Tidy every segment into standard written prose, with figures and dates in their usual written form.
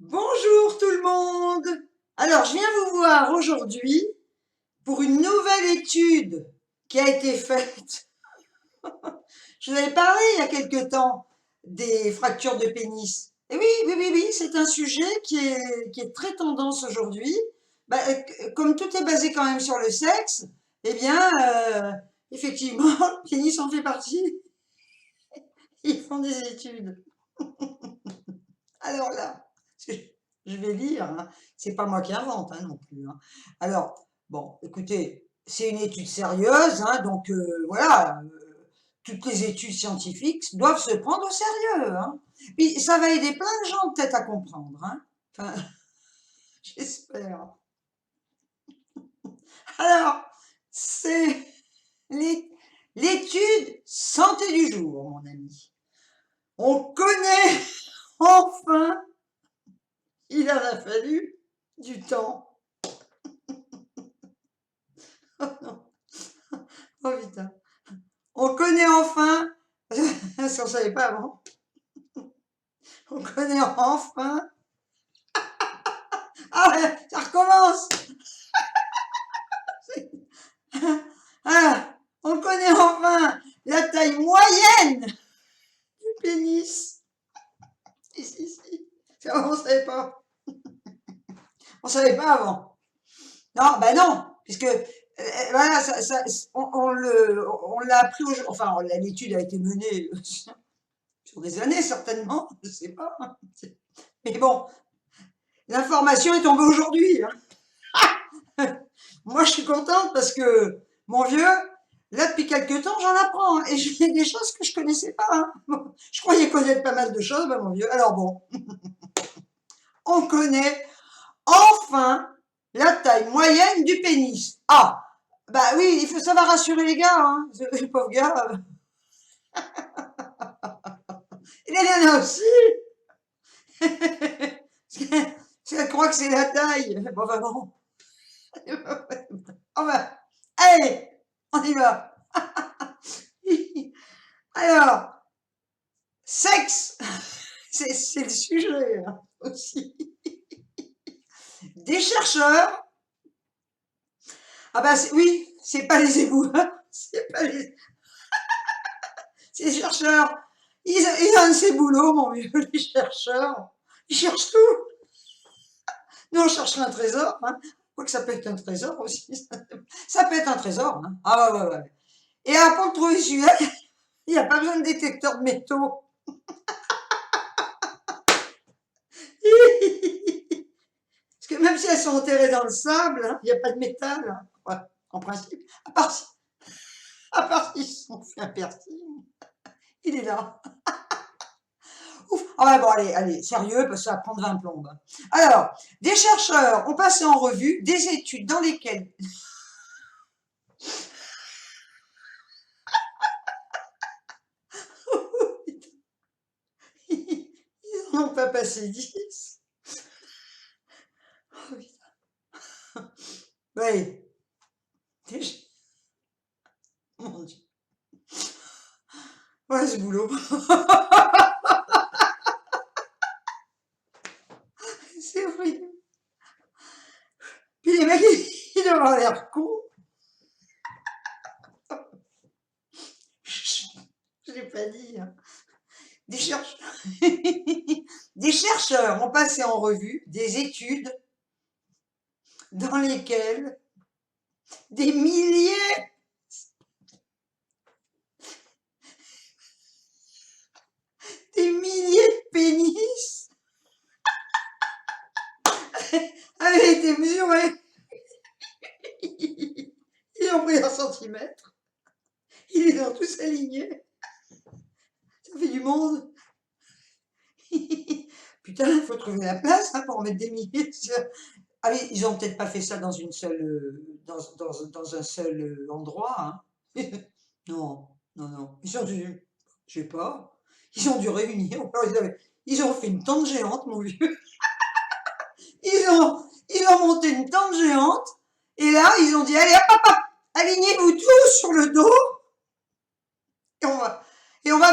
Bonjour tout le monde! Alors, je viens vous voir aujourd'hui pour une nouvelle étude qui a été faite. Je vous avais parlé il y a quelque temps des fractures de pénis. Et oui, c'est un sujet qui est très tendance aujourd'hui. Comme tout est basé quand même sur le sexe, eh bien, effectivement, le pénis en fait partie. Ils font des études. Alors là, je vais lire, hein. C'est pas moi qui invente hein, non plus. Hein. Alors, bon, écoutez, c'est une étude sérieuse, hein, donc voilà, toutes les études scientifiques doivent se prendre au sérieux. Hein. Puis ça va aider plein de gens peut-être à comprendre. Hein. Enfin, j'espère. Alors, c'est l'étude santé du jour, mon ami. On connaît enfin, il en a fallu du temps. Oh putain. On connaît enfin, parce qu'on ne savait pas avant, on connaît enfin, ah ouais, ça recommence. Ah, on connaît enfin la taille moyenne du pénis. Si. Ça, on ne savait pas. On ne savait pas avant. Non, ben non, puisque voilà, on l'a appris aujourd'hui. Enfin, l'étude a été menée sur des années certainement, je ne sais pas. Mais bon, l'information est tombée aujourd'hui. Hein. Moi, je suis contente parce que, mon vieux, là, depuis quelques temps, j'en apprends. Hein, et j'ai des choses que je connaissais pas. Hein. Bon, je croyais connaître pas mal de choses, mon vieux. Alors bon, on connaît enfin la taille moyenne du pénis. Ah, bah oui, il faut savoir rassurer les gars. Hein. Les pauvres gars. Il y en a aussi. Parce qu'elle croit que c'est la taille. Bon, bah bon. Oh bah, allez, on y va. Alors, sexe, c'est le sujet hein, aussi. Des chercheurs, ah bah oui, c'est pas les éboueurs, c'est pas ces chercheurs, ils ont ces boulots, mon vieux, les chercheurs, ils cherchent tout. Nous, on cherche un trésor, hein. Quoique ça peut être un trésor aussi, ça peut être un trésor. Hein. Ah ouais. Et après, pour le trouver celui-là, il n'y a pas besoin de détecteur de métaux. Parce que même si elles sont enterrées dans le sable, hein, il n'y a pas de métal. Hein. Ouais, en principe. À part s'ils se sont fait un piercing. Il est là. Ouf. Ah ouais, bon, allez, sérieux, parce que ça va prendre 20 plombes. Alors, des chercheurs ont passé en revue des études dans lesquelles... Ils n'en ont pas passé 10. Oh, putain. Oui. Mon Dieu. Ouais, ce boulot. C'est horrible. Puis les mecs, ils doivent avoir l'air cons. Je l'ai pas dit. Hein. Des chercheurs... des chercheurs ont passé en revue des études dans lesquelles des milliers de pénis avaient été mesurés. Ils ont pris un centimètre. Ils les ont tous alignés. Ça fait du monde. Putain, il faut trouver la place hein, pour en mettre des milliers. Ah oui, ils ont peut-être pas fait ça dans une seule, dans un seul endroit. Hein. Non. Ils ont dû, je sais pas, ils ont dû réunir. Ils ont fait une tente géante, mon vieux. Ils ont monté une tente géante. Et là, ils ont dit, allez, hop, alignez-vous tous sur le dos.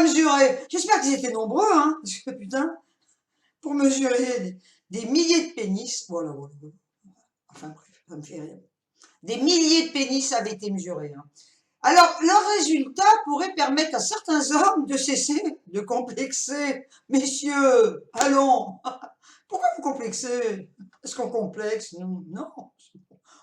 mesurer. J'espère qu'ils étaient nombreux, hein, parce que putain, pour mesurer des milliers de pénis. Voilà, voilà, voilà. Enfin bref, ça me fait rire. Des milliers de pénis avaient été mesurés. Hein. Alors, leurs résultats pourraient permettre à certains hommes de cesser de complexer. Messieurs, allons. Pourquoi vous complexez? Est-ce qu'on complexe? Non, non,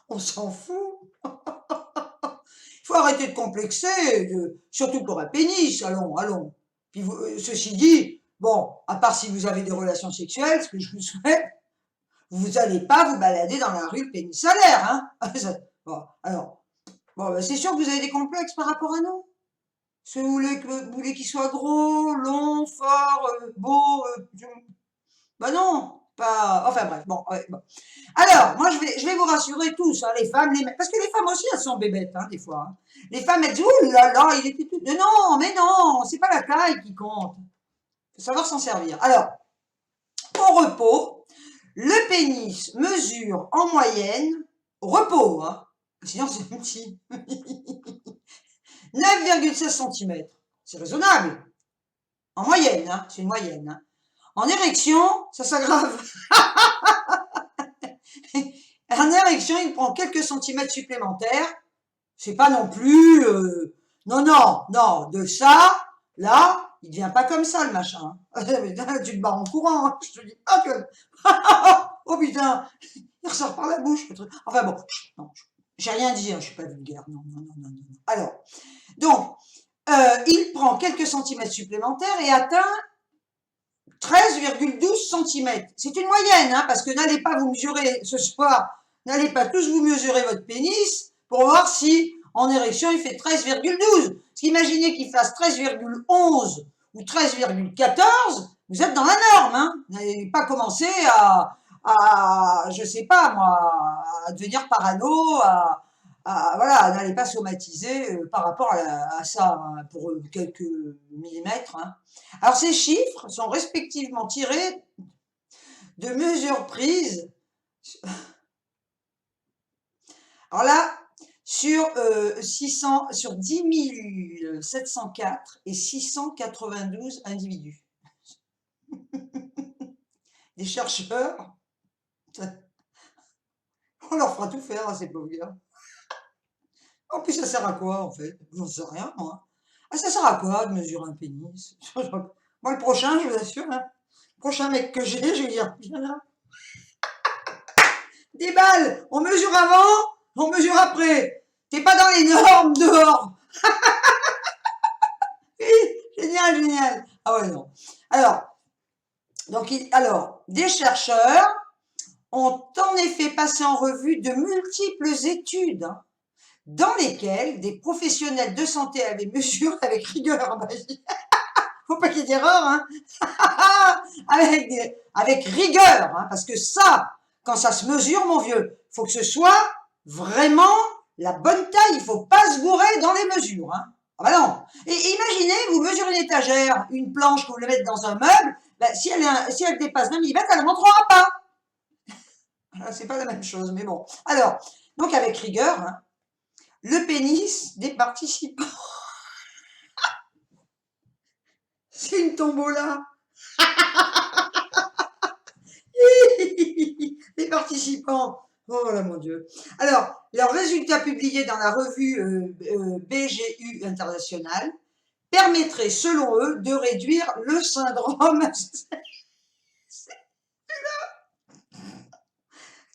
on s'en fout. Il faut arrêter de complexer, surtout pour un pénis. Allons, allons. Puis ceci dit, bon, à part si vous avez des relations sexuelles, ce que je vous souhaite, vous n'allez pas vous balader dans la rue le pénis à l'air, hein. Bon, alors, bon, ben c'est sûr que vous avez des complexes par rapport à nous. Si vous voulez qu'il soit gros, long, fort, beau, ben non, pas. Enfin bref, bon, ouais, bon. Alors, moi je vais vous rassurer tous, hein, les femmes, les mecs, parce que les femmes aussi elles sont bébêtes, hein, des fois. Hein. Les femmes elles disent ouh là là, il était tout. Mais non, c'est pas la taille qui compte. Faut savoir s'en servir. Alors, au repos, le pénis mesure en moyenne, au repos, hein, sinon c'est petit, 9,16 cm. C'est raisonnable. En moyenne, hein, c'est une moyenne. Hein. En érection, ça s'aggrave. En érection, il prend quelques centimètres supplémentaires. C'est pas non plus... non, non, non, de ça, là, il devient pas comme ça, le machin. Tu te barres en courant, hein. Je te dis pas que... oh putain, il ressort par la bouche, le truc. Enfin bon, non, j'ai rien dit, hein, je suis pas vulgaire. Non, non, non, non, non. Alors, donc, il prend quelques centimètres supplémentaires et atteint 13,12 cm. C'est une moyenne, hein, parce que n'allez pas vous mesurer ce soir, n'allez pas tous vous mesurer votre pénis pour voir si en érection il fait 13,12. Parce qu'imaginez qu'il fasse 13,11 ou 13,14, vous êtes dans la norme. Hein. Vous n'allez pas commencer je sais pas moi, à devenir parano, voilà, n'allez pas somatiser par rapport à ça, hein, pour quelques millimètres. Hein. Alors, ces chiffres sont respectivement tirés de mesures prises. Alors là, sur 10 704 et 692 individus. Des chercheurs, on leur fera tout faire à ces pauvres gars. En plus, ça sert à quoi, en fait? J'en sais rien, moi. Ah, ça sert à quoi de mesurer un pénis? Moi, le prochain, je vous assure, hein, le prochain mec que j'ai, je vais dire, viens là. Des balles, on mesure avant, on mesure après. T'es pas dans les normes dehors. Oui, génial, génial. Ah ouais, non. Alors, des chercheurs ont en effet passé en revue de multiples études, hein, dans lesquelles des professionnels de santé avaient mesuré avec rigueur, faut pas qu'il y ait d'erreur, hein, avec rigueur, hein, parce que ça, quand ça se mesure, mon vieux, faut que ce soit vraiment la bonne taille, il faut pas se gourer dans les mesures, hein. Ah bah non. Et imaginez, vous mesurez une étagère, une planche que vous voulez mettre dans un meuble, ben, si elle dépasse 20 mm, elle ne rentrera pas. C'est pas la même chose, mais bon. Alors, donc avec rigueur, hein, le pénis des participants. C'est une tombola. Les participants. Oh là mon Dieu. Alors, leurs résultats publiés dans la revue BGU internationale permettraient, selon eux, de réduire le syndrome.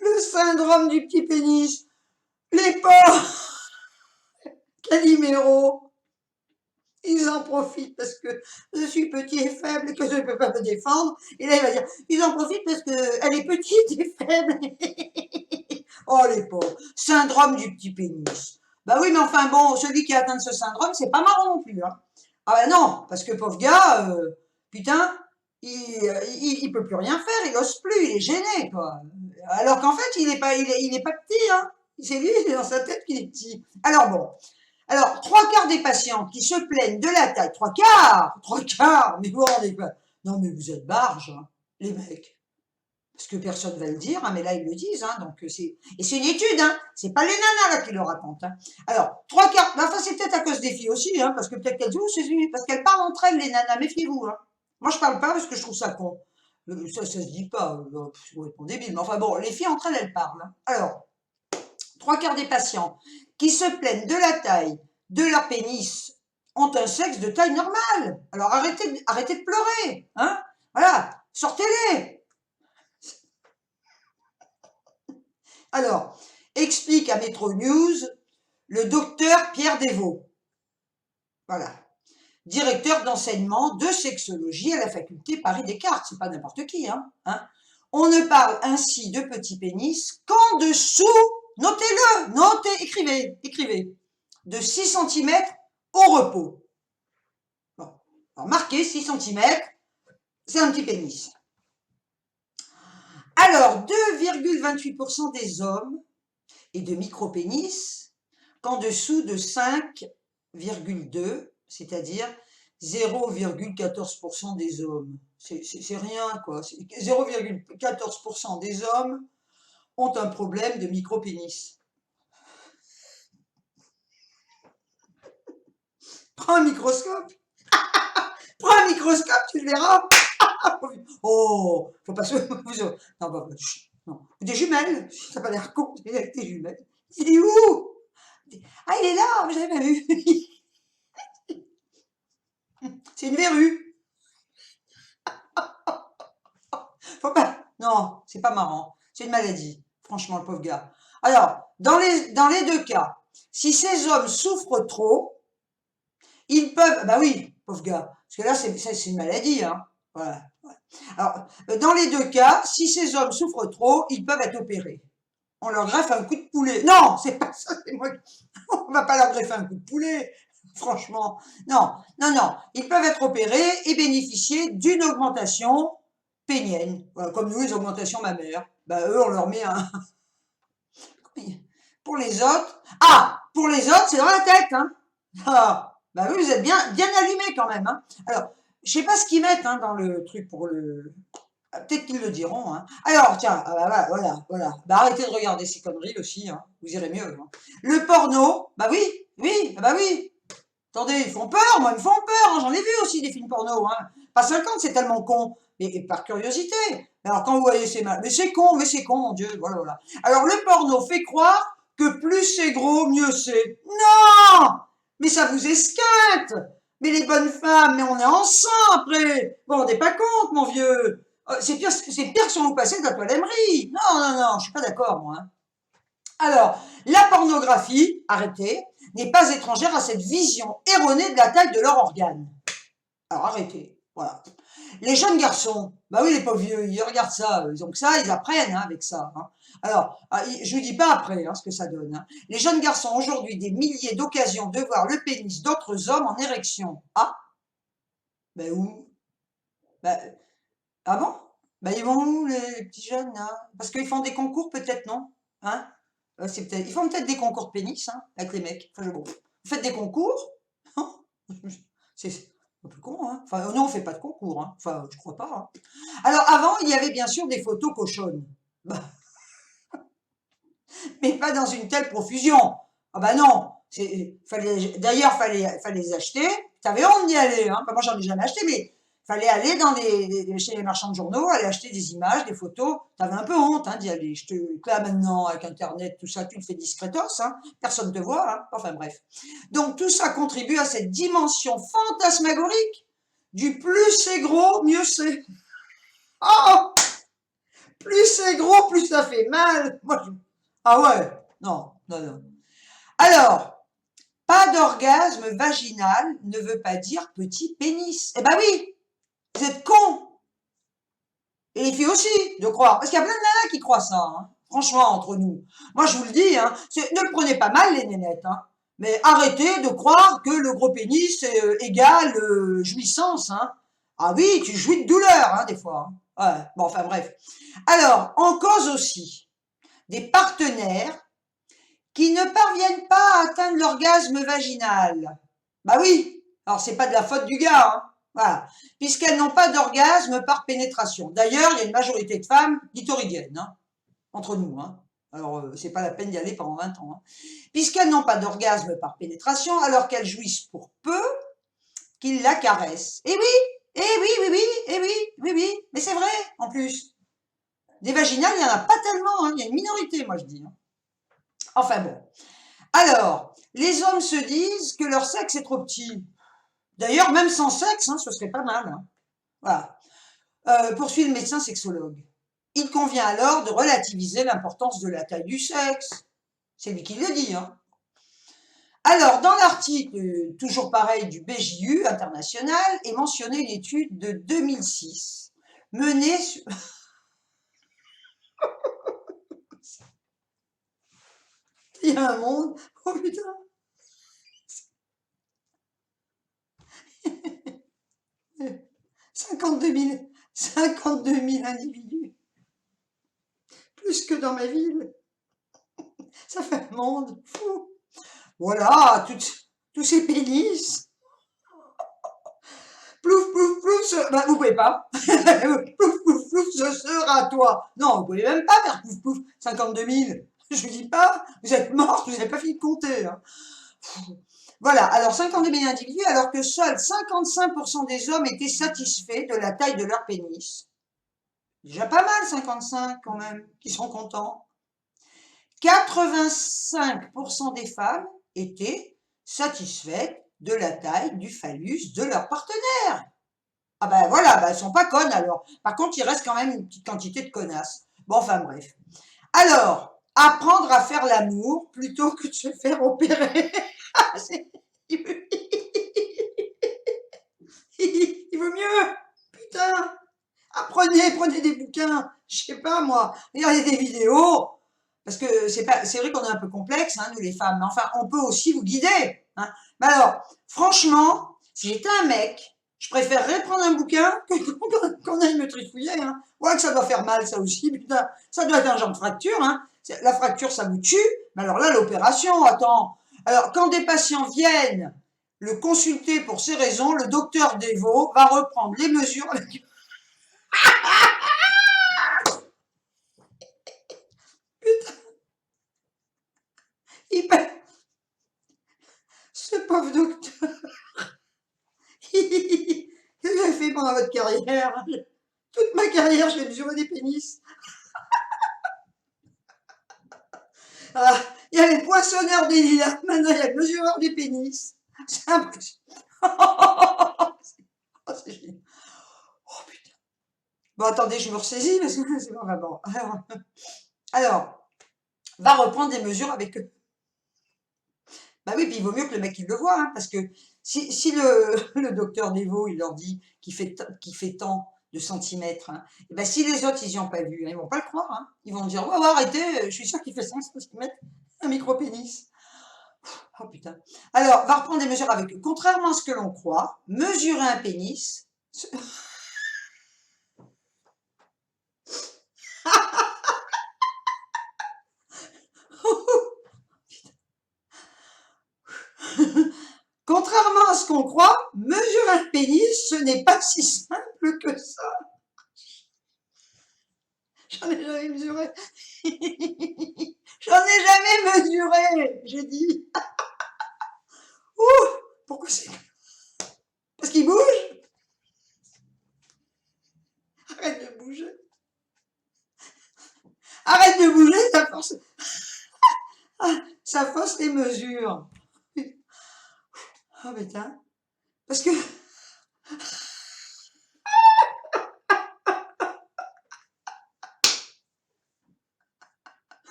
Le syndrome du petit pénis. Les pauvres Calimero, ils en profitent parce que je suis petit et faible et que je ne peux pas me défendre. Et là, il va dire, ils en profitent parce qu'elle est petite et faible. Oh, les pauvres. Syndrome du petit pénis. Bah oui, mais enfin bon, celui qui a atteint de ce syndrome, c'est pas marrant non plus. Hein. Ah bah non, parce que pauvre gars, putain, il peut plus rien faire, il ose plus, il est gêné, quoi. Alors qu'en fait, il est pas petit, hein. C'est lui, il est dans sa tête qu'il est petit. Alors bon. Alors, 3/4 des patients qui se plaignent de la taille, 3/4, mais vous vous rendez pas. Non, mais vous êtes barges, hein, les mecs. Parce que personne ne va le dire, hein, mais là ils le disent, hein, donc c'est une étude, hein, c'est pas les nanas là qui le racontent. Hein. Alors, 3/4, enfin c'est peut-être à cause des filles aussi, hein, parce que peut-être qu'elles disent, c'est parce qu'elles parlent entre elles les nanas, méfiez-vous. Hein. Moi je parle pas parce que je trouve ça con. Ça se dit pas, c'est complètement débile, mais enfin bon, les filles entre elles, elles parlent. Hein. Alors, 3/4 des patients qui se plaignent de la taille de leur pénis ont un sexe de taille normale. Alors arrêtez de pleurer, hein, voilà, sortez-les. Alors, explique à Metro News le docteur Pierre Desvaux. Voilà. Directeur d'enseignement de sexologie à la faculté Paris-Descartes. C'est pas n'importe qui, hein. On ne parle ainsi de petit pénis qu'en dessous, notez-le, écrivez, de 6 cm au repos. Bon. Alors, marquez 6 cm, c'est un petit pénis. Alors, 2,28% des hommes et de micropénis qu'en dessous de 5,2, c'est-à-dire 0,14% des hommes. C'est rien, quoi. 0,14% des hommes ont un problème de micropénis. Prends un microscope. Prends un microscope, tu le verras. Oh, faut pas se... Non, non. Des jumelles. Ça n'a pas l'air con, des jumelles. Il est où? Ah, il est là, je l'avais pas vu. C'est une verrue. Faut pas... Non, c'est pas marrant. C'est une maladie. Franchement, le pauvre gars. Alors, dans les deux cas, si ces hommes souffrent trop, ils peuvent... Bah oui, pauvre gars. Parce que là, c'est une maladie. Hein. Voilà. Alors, dans les deux cas, si ces hommes souffrent trop, ils peuvent être opérés. On leur greffe un coup de poulet. Non, c'est pas ça, c'est moi. On va pas leur greffer un coup de poulet. Franchement, non. Ils peuvent être opérés et bénéficier d'une augmentation pénienne. Voilà, comme nous, les augmentations mammaires. Bah, eux, on leur met un... Pour les autres... Ah, pour les autres, c'est dans la tête, hein. Ah, bah oui, vous êtes bien allumés quand même, hein. Alors, je sais pas ce qu'ils mettent hein, dans le truc pour le... Peut-être qu'ils le diront. Hein. Alors, tiens, voilà. Bah, arrêtez de regarder ces conneries aussi, hein. Vous irez mieux. Hein. Le porno, bah oui. Attendez, ils font peur, moi, ils me font peur. Hein. J'en ai vu aussi des films porno. Hein. Pas 50, c'est tellement con. Mais par curiosité. Alors, quand vous voyez ces mal, mais c'est con, mon Dieu, voilà. Alors, le porno fait croire que plus c'est gros, mieux c'est. Non! Mais ça vous esquinte! Mais les bonnes femmes, mais on est ensemble après! Vous vous rendez pas compte, mon vieux! C'est pire que si on vous passait de la toilemmerie. Non, je suis pas d'accord, moi. Hein. Alors, la pornographie, arrêtez, n'est pas étrangère à cette vision erronée de la taille de leur organe. Alors, arrêtez, voilà. Les jeunes garçons, bah oui, les pauvres vieux, ils regardent ça, ils ont que ça, ils apprennent hein, avec ça. Hein. Alors, je vous dis pas après hein, ce que ça donne. Hein. Les jeunes garçons ont aujourd'hui des milliers d'occasions de voir le pénis d'autres hommes en érection. Ah, ben où? Ben, ah bon? Ben ils vont où les petits jeunes là? Parce qu'ils font des concours peut-être, non? Hein? Ils font peut-être des concours de pénis hein, avec les mecs. Enfin, bon. Vous faites des concours? C'est un peu con, hein? Enfin, non, on fait pas de concours, hein. Enfin, je crois pas. Hein. Alors, avant, il y avait bien sûr des photos cochonnes. Bah, mais pas dans une telle profusion. Ah bah non. D'ailleurs, fallait les acheter. T'avais honte d'y aller, hein. Enfin, moi, j'en ai jamais acheté, mais fallait aller chez les marchands de journaux, aller acheter des images, des photos. T'avais un peu honte hein, d'y aller. Là, maintenant, avec Internet, tout ça, tu le fais discretos. Hein. Personne ne te voit. Hein. Enfin, bref. Donc, tout ça contribue à cette dimension fantasmagorique du plus c'est gros, mieux c'est. Oh! Plus c'est gros, plus ça fait mal. Ah ouais, non. Alors, pas d'orgasme vaginal ne veut pas dire petit pénis. Eh ben oui, vous êtes cons. Et les filles aussi, de croire. Parce qu'il y a plein de nanas qui croient ça. Hein. Franchement, entre nous. Moi, je vous le dis, hein, ne le prenez pas mal, les nénettes. Hein. Mais arrêtez de croire que le gros pénis égale jouissance. Hein. Ah oui, tu jouis de douleur, hein, des fois. Hein. Ouais, bon, enfin bref. Alors, en cause aussi, des partenaires qui ne parviennent pas à atteindre l'orgasme vaginal. Bah oui, alors c'est pas de la faute du gars, hein. Voilà. Puisqu'elles n'ont pas d'orgasme par pénétration. D'ailleurs, il y a une majorité de femmes clitoridiennes, hein, entre nous. Hein. Alors, c'est pas la peine d'y aller pendant 20 ans. Hein. Puisqu'elles n'ont pas d'orgasme par pénétration, alors qu'elles jouissent pour peu qu'ils la caressent. Et oui, et oui, oui, oui, et oui, oui, oui. Mais c'est vrai, en plus. Des vaginales, il n'y en a pas tellement. Hein. Il y a une minorité, moi, je dis. Hein. Enfin bon. Alors, les hommes se disent que leur sexe est trop petit. D'ailleurs, même sans sexe, hein, ce serait pas mal. Hein. Voilà. Poursuit le médecin sexologue. Il convient alors de relativiser l'importance de la taille du sexe. C'est lui qui le dit. Hein. Alors, dans l'article, toujours pareil, du BJU international, est mentionnée une étude de 2006 menée sur... Il y a un monde, oh putain, 52 000 individus, plus que dans ma ville. Ça fait un monde fou. Voilà, tous ces pénis. Plouf, plouf, plouf, bah, vous pouvez pas. Plouf, plouf, plouf, ce sera toi. Non, vous pouvez même pas faire plouf, plouf, 52 000. Je vous dis pas, vous êtes morts, vous n'avez pas fini de compter. Hein. Voilà, alors 52 000 individus, alors que seuls 55% des hommes étaient satisfaits de la taille de leur pénis. Déjà pas mal, 55 quand même, qui sont contents. 85% des femmes étaient satisfaites de la taille du phallus de leur partenaire. Ah ben voilà, ben elles sont pas connes alors. Par contre, il reste quand même une petite quantité de connasses. Bon, enfin bref. Alors, apprendre à faire l'amour plutôt que de se faire opérer. Il vaut mieux. Putain. Prenez des bouquins. Je sais pas moi. Regardez des vidéos. Parce que c'est vrai qu'on est un peu complexe, hein, nous les femmes. Mais enfin, on peut aussi vous guider. Hein. Mais alors, franchement, si j'étais un mec, je préférerais prendre un bouquin qu'on aille me trifouiller. Hein. Ouais, que ça doit faire mal, ça aussi. Putain, ça doit être un genre de fracture. Hein. La fracture, ça vous tue. Mais alors là, l'opération, attends. Alors, quand des patients viennent le consulter pour ces raisons, le docteur Devaux va reprendre les mesures. Putain, ce pauvre docteur, il a fait pendant votre carrière. Toute ma carrière, j'ai mesuré des pénis. Ah, il y avait le poinçonneur des lilas, maintenant il y a le mesureur des pénis. C'est impressionnant. Oh, c'est génial. Oh putain. Bon, attendez, je me ressaisis parce que c'est pas bon. Alors, va reprendre des mesures avec eux. Bah oui, puis il vaut mieux que le mec il le voit, hein, parce que si le docteur Devaux il leur dit qu'il fait tant de centimètres, hein, et ben si les autres ils y ont pas vu, hein, ils vont pas le croire, hein. Ils vont dire ouais, ouais arrêtez, je suis sûr qu'il fait 5 centimètres, un micro-pénis. Oh putain. Alors, va reprendre des mesures avec eux. Contrairement à ce que l'on croit, mesurer un pénis. Contrairement à ce qu'on croit, mesurer un pénis, ce n'est pas si simple que ça. J'en ai jamais mesuré. J'en ai jamais mesuré, j'ai dit. Ouh, pourquoi c'est... Parce qu'il bouge. Arrête de bouger. Arrête de bouger, ça force... ça force les mesures. Oh putain. Parce que...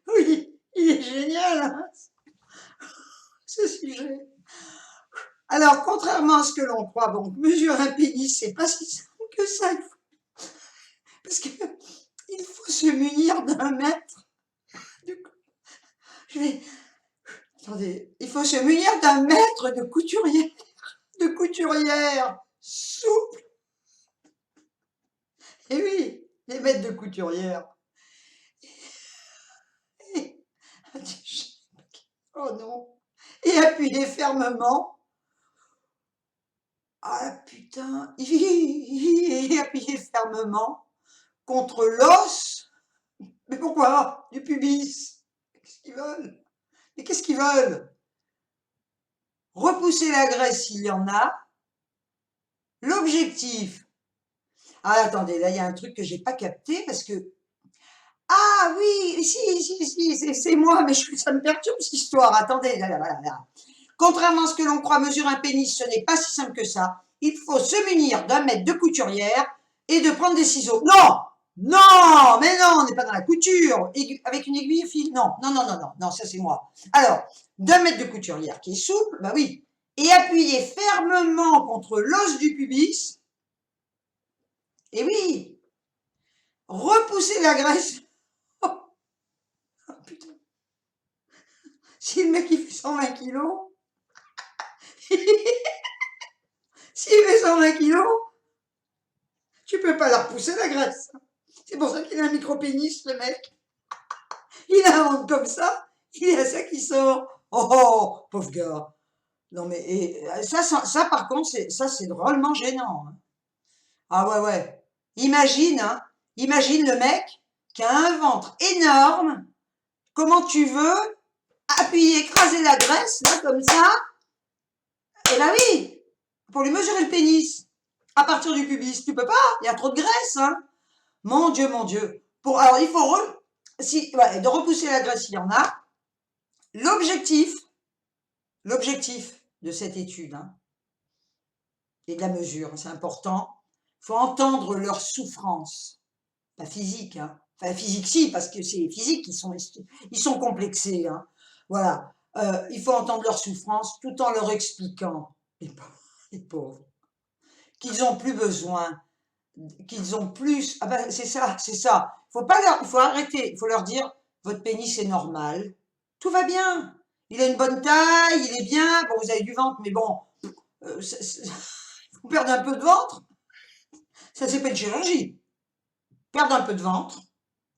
oui, il est génial, hein, ce sujet. Alors, contrairement à ce que l'on croit, donc, mesurer un pénis, c'est pas si simple que ça. Parce que il faut se munir d'un mètre. Je vais... Attendez, il faut se munir d'un mètre de couturière souple. Et oui, les mètres de couturière. Et... oh non. Et appuyer fermement. Ah putain, il appuyait fermement contre l'os. Mais pourquoi? Du pubis. Qu'est-ce qu'ils veulent? Mais qu'est-ce qu'ils veulent? Repousser la graisse s'il y en a. L'objectif. Ah attendez, là il y a un truc que j'ai pas capté parce que ah oui, si, c'est moi, mais ça me perturbe cette histoire. Attendez, là. Contrairement à ce que l'on croit, mesurer un pénis, ce n'est pas si simple que ça. Il faut se munir d'un mètre de couturière et de prendre des ciseaux. Non, non, mais non, on n'est pas dans la couture. Avec une aiguille fine, non, ça c'est moi. Alors, d'un mètre de couturière qui est souple, bah oui, et appuyer fermement contre l'os du pubis. Et oui, repousser la graisse. Oh, putain. Si le mec il fait 120 kilos, s'il fait 120 kilos, tu peux pas la repousser la graisse. C'est pour ça qu'il a un micro-pénis, le mec. Il a un ventre comme ça, il a ça qui sort. Oh, pauvre gars. Non mais ça par contre, c'est drôlement gênant. Hein. Ah ouais. Imagine, hein, imagine le mec qui a un ventre énorme. Comment tu veux appuyer, écraser la graisse, là, comme ça. Eh ben oui, pour lui mesurer le pénis. À partir du pubis, tu peux pas, il y a trop de graisse, hein. Mon Dieu. Alors, il faut de repousser la graisse s'il y en a. L'objectif de cette étude, hein, et de la mesure, c'est important, il faut entendre leur souffrance. Pas physique, hein. Enfin, physique si, parce que c'est les physiques ils sont complexés, hein. Voilà. Il faut entendre leur souffrance tout en leur expliquant, les pauvres, qu'ils ont plus besoin, qu'ils ont plus. Ah ben c'est ça. Il faut arrêter. Il faut leur dire votre pénis est normal, tout va bien. Il a une bonne taille, il est bien. Bon, vous avez du ventre, mais bon, vous perdez un peu de ventre. Ça c'est pas une chirurgie. Perdre un peu de ventre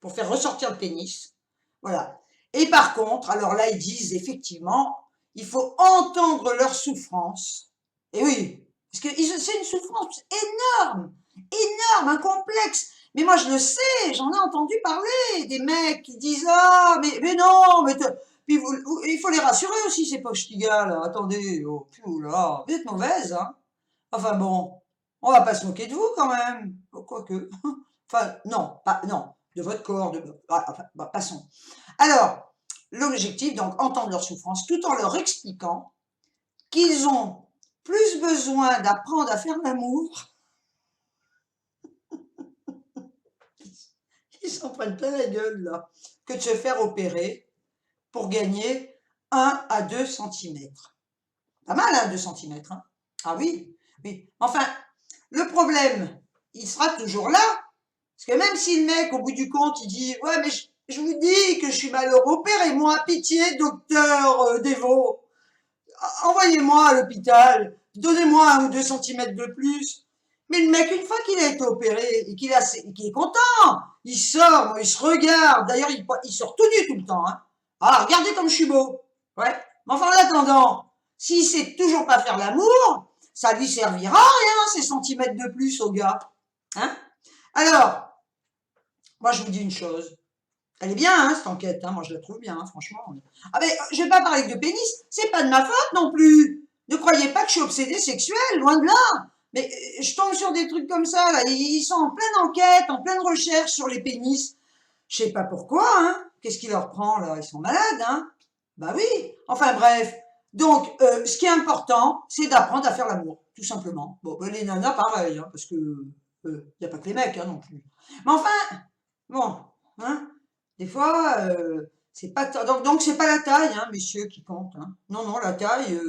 pour faire ressortir le pénis. Voilà. Et par contre, alors là ils disent effectivement, il faut entendre leur souffrance. Et oui, parce que c'est une souffrance énorme, un complexe. Mais moi, je le sais, j'en ai entendu parler, des mecs qui disent « Ah, mais non, mais puis il faut les rassurer aussi, ces pauvres ch'tigas, là. Attendez, oh, là, vous êtes mauvaise, hein. Enfin bon, on va pas se moquer de vous quand même. Quoique. Enfin, non, non, de votre corps, enfin, passons. Alors, l'objectif, donc, entendre leur souffrance tout en leur expliquant qu'ils ont plus besoin d'apprendre à faire l'amour. Ils s'en prennent plein la gueule, là, que de se faire opérer pour gagner 1 à 2 cm. Pas mal, hein, 2 cm. Hein. Ah oui. Enfin, le problème, il sera toujours là. Parce que même si le mec, au bout du compte, il dit « Ouais, mais je vous dis que je suis malheureux, opérez-moi, pitié, docteur Dévaux. Envoyez-moi à l'hôpital, donnez-moi 1 ou 2 cm de plus. » Mais le mec, une fois qu'il a été opéré et qu'il est content, il sort, il se regarde. D'ailleurs, il sort tout nu tout le temps. Hein. Ah, regardez comme je suis beau. Ouais. Mais enfin, en attendant, s'il sait toujours pas faire l'amour, ça lui servira rien, ces centimètres de plus au gars. Hein. Alors, moi, je vous dis une chose. Elle est bien, hein, cette enquête. Hein, moi, je la trouve bien, hein, franchement. Ah, mais je vais pas parler que de pénis. C'est pas de ma faute non plus. Ne croyez pas que je suis obsédée sexuelle, loin de là. Mais je tombe sur des trucs comme ça. Là. Ils sont en pleine enquête, en pleine recherche sur les pénis. Je sais pas pourquoi. Hein. Qu'est-ce qui leur prend là? Ils sont malades, hein. Bah oui. Enfin bref. Donc, ce qui est important, c'est d'apprendre à faire l'amour, tout simplement. Bon, ben, les nanas, pareil, hein, parce que y a pas que les mecs, hein, non plus. Mais enfin, bon, hein. Des fois, c'est pas donc c'est pas la taille, hein, messieurs, qui compte. Hein. Non, la taille,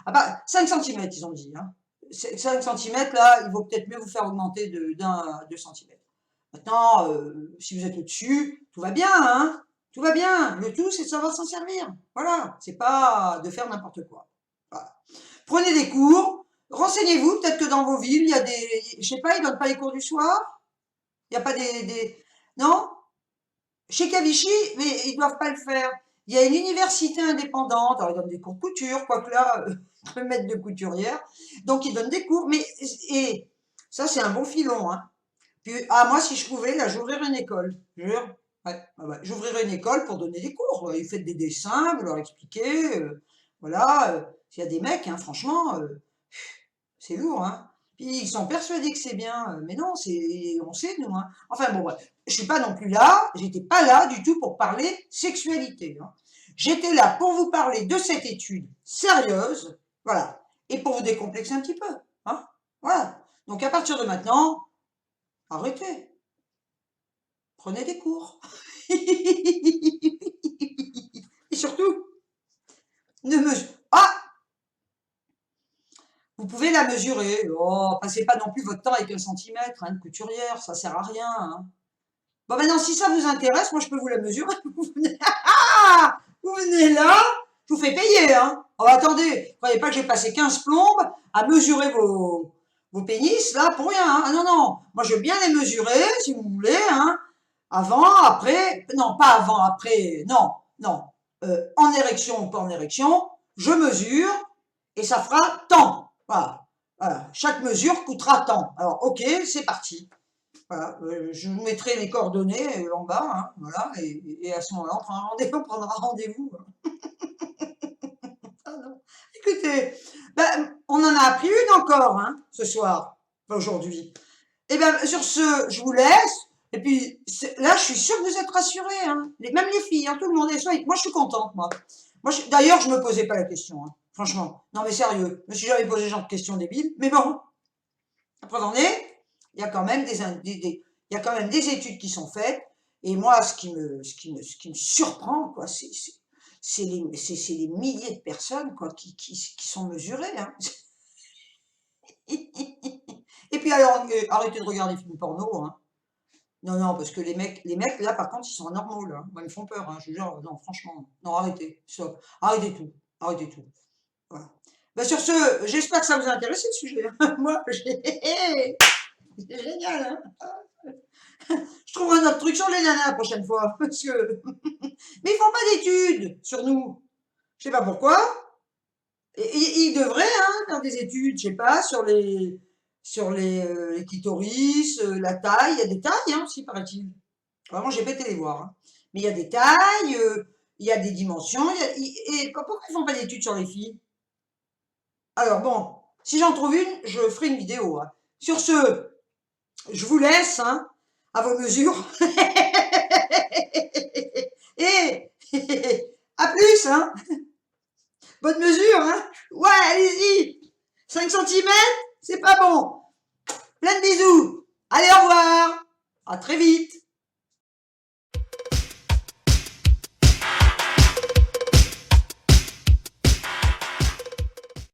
ah bah 5 cm, ils ont dit. Hein. 5 cm, là, il vaut peut-être mieux vous faire augmenter d'1 à 2 cm. Maintenant, si vous êtes au-dessus, tout va bien, hein. Tout va bien. Le tout, c'est de savoir s'en servir. Voilà. C'est pas de faire n'importe quoi. Voilà. Prenez des cours. Renseignez-vous. Peut-être que dans vos villes, il y a des, je sais pas, ils donnent pas les cours du soir. Il n'y a pas non. Chez Cavichy, mais ils doivent pas le faire. Il y a une université indépendante, alors ils donnent des cours de couture, quoique là, le maître de couturière, donc ils donnent des cours, mais et ça c'est un bon filon, hein. Puis, ah, moi, si je pouvais, là, j'ouvrirais une école. Jure. Ouais, ouais, ouais. J'ouvrirais une école pour donner des cours. Vous faites des dessins, vous leur expliquez. Voilà. S'il y a des mecs, hein, franchement, c'est lourd, hein. Puis ils sont persuadés que c'est bien. Mais non, on sait, nous, hein. Enfin, bon, bref. Je suis pas non plus là. J'étais pas là du tout pour parler sexualité, hein. J'étais là pour vous parler de cette étude sérieuse. Voilà. Et pour vous décomplexer un petit peu, hein. Voilà. Donc, à partir de maintenant, arrêtez, prenez des cours. Et surtout, ne mesure. Ah, vous pouvez la mesurer. Oh, passez pas non plus votre temps avec 1 centimètre, hein, de couturière, ça sert à rien, hein. Bon, maintenant, si ça vous intéresse, moi, je peux vous la mesurer. Vous venez là, je vous fais payer, hein. Oh, attendez, croyez pas que j'ai passé 15 plombes à mesurer vos pénis, là, pour rien, hein. Ah non, non, moi, je veux bien les mesurer, si vous voulez, hein. Avant, après, non, pas avant, après, non, non. En érection ou pas en érection, je mesure et ça fera tant. Voilà. Voilà. Chaque mesure coûtera tant. Alors, ok, c'est parti. Voilà. Je vous mettrai les coordonnées en bas, hein, voilà, et à ce moment-là, on prendra rendez-vous. Ah non. Écoutez, ben, on en a appris une encore, hein, ce soir, aujourd'hui. Et bien, sur ce, je vous laisse. Et puis, là, je suis sûre que vous êtes rassurés, hein. Même les filles, hein, tout le monde est soigné. Moi, je suis contente, moi. D'ailleurs, je me posais pas la question, hein, franchement. Non, mais sérieux, je me suis jamais posé ce genre de questions débiles. Mais bon, la preuve en est, il y a quand même il y a quand même des études qui sont faites. Et moi, ce qui me surprend, quoi, c'est les milliers de personnes, quoi, qui sont mesurées, hein. Et puis alors, arrêtez de regarder des films porno, hein. Non, non, parce que les mecs, là, par contre, ils sont anormaux, là. Moi, ils me font peur, hein, je vous jure. Non, franchement, non, arrêtez, stop. Arrêtez tout, arrêtez tout. Voilà. Bah, sur ce, j'espère que ça vous a intéressé, le sujet. Moi, c'est génial, hein. Je trouverai un autre truc sur les nanas la prochaine fois, parce que... Mais ils font pas d'études sur nous. Je sais pas pourquoi. Ils devraient, hein, faire des études, je sais pas, sur les clitoris, la taille. Il y a des tailles, hein, aussi, paraît-il. Vraiment, j'ai pas été les voir, hein. Mais il y a des tailles, il y a des dimensions. Et pourquoi ils font pas d'études sur les filles? Alors bon, si j'en trouve une, je ferai une vidéo, hein. Sur ce, je vous laisse, hein, à vos mesures. Et à plus, hein. Bonne mesure, hein. Ouais, allez-y. 5 centimètres, c'est pas bon. Plein de bisous. Allez, au revoir. À très vite.